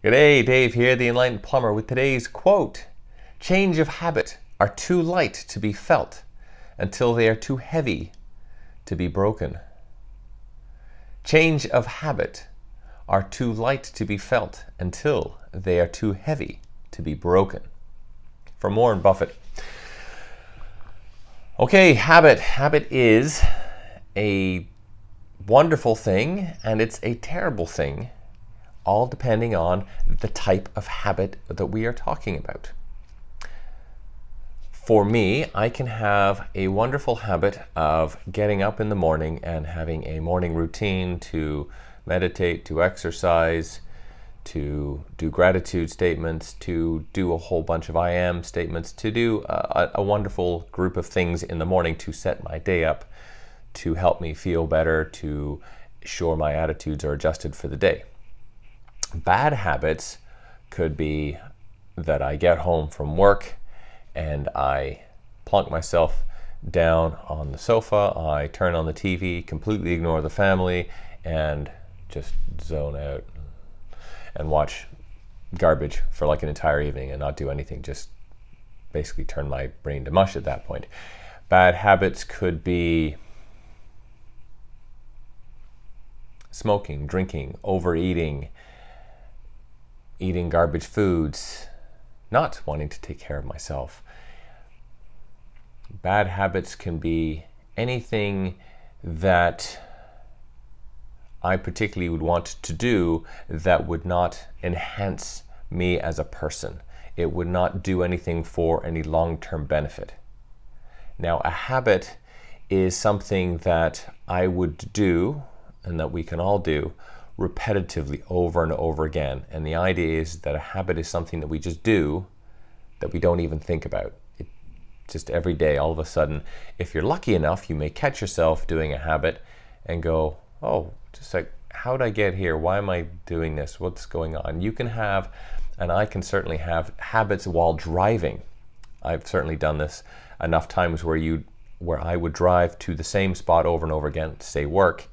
G'day, Dave here, the Enlightened Plumber, with today's quote. Change of habit are too light to be felt until they are too heavy to be broken. Change of habit are too light to be felt until they are too heavy to be broken. From Warren Buffett. Okay, habit. Habit is a wonderful thing and it's a terrible thing, all depending on the type of habit that we are talking about. For me, I can have a wonderful habit of getting up in the morning and having a morning routine to meditate, to exercise, to do gratitude statements, to do a whole bunch of I am statements, to do a wonderful group of things in the morning to set my day up, to help me feel better, to ensure my attitudes are adjusted for the day. Bad habits could be that I get home from work and I plunk myself down on the sofa, I turn on the TV, completely ignore the family, and just zone out and watch garbage for like an entire evening and not do anything, just basically turn my brain to mush at that point. Bad habits could be smoking, drinking, overeating, eating garbage foods, not wanting to take care of myself. Bad habits can be anything that I particularly would want to do that would not enhance me as a person. It would not do anything for any long-term benefit. Now, a habit is something that I would do, and that we can all do, repetitively over and over again. And the idea is that a habit is something that we just do that we don't even think about. It just every day, all of a sudden, if you're lucky enough, you may catch yourself doing a habit and go, oh, just like, how'd I get here? Why am I doing this? What's going on? You can have, and I can certainly have, habits while driving. I've certainly done this enough times where I would drive to the same spot over and over again, say work,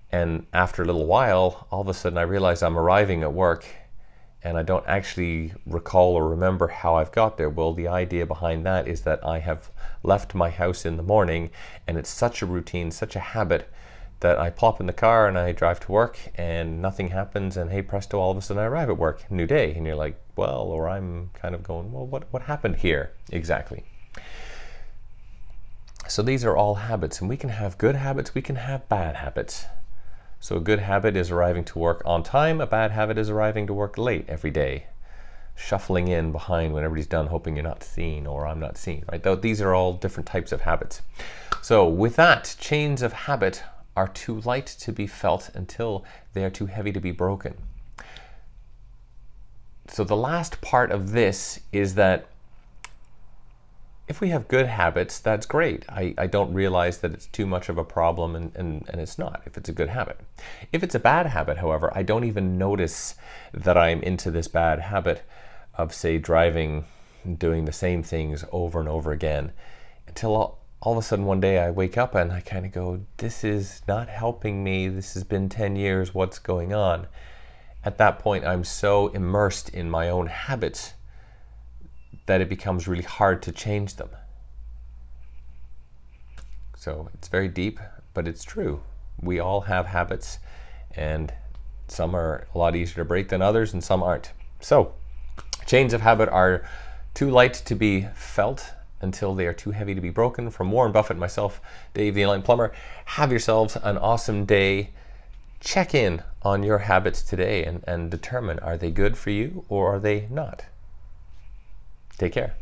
and after a little while, all of a sudden I realize I'm arriving at work and I don't actually recall or remember how I've got there. Well, the idea behind that is that I have left my house in the morning and it's such a routine, such a habit, that I plop in the car and I drive to work and nothing happens, and hey presto, all of a sudden I arrive at work, new day, and you're like, well, or I'm kind of going, well, what happened here exactly? So these are all habits, and we can have good habits, we can have bad habits. So a good habit is arriving to work on time, a bad habit is arriving to work late every day, shuffling in behind when everybody's done, hoping you're not seen or I'm not seen, right? Though these are all different types of habits. So with that, chains of habit are too light to be felt until they are too heavy to be broken. So the last part of this is that if we have good habits, that's great. I don't realize that it's too much of a problem, and it's not, if it's a good habit. If it's a bad habit, however, I don't even notice that I'm into this bad habit of, say, driving, doing the same things over and over again, until all of a sudden one day I wake up and I kind of go, this is not helping me, this has been 10 years, what's going on? At that point, I'm so immersed in my own habits that it becomes really hard to change them. So it's very deep, but it's true. We all have habits, and some are a lot easier to break than others, and some aren't. So chains of habit are too light to be felt until they are too heavy to be broken. From Warren Buffett, myself, Dave the Enlightened Plumber, have yourselves an awesome day. Check in on your habits today and determine, are they good for you or are they not? Take care.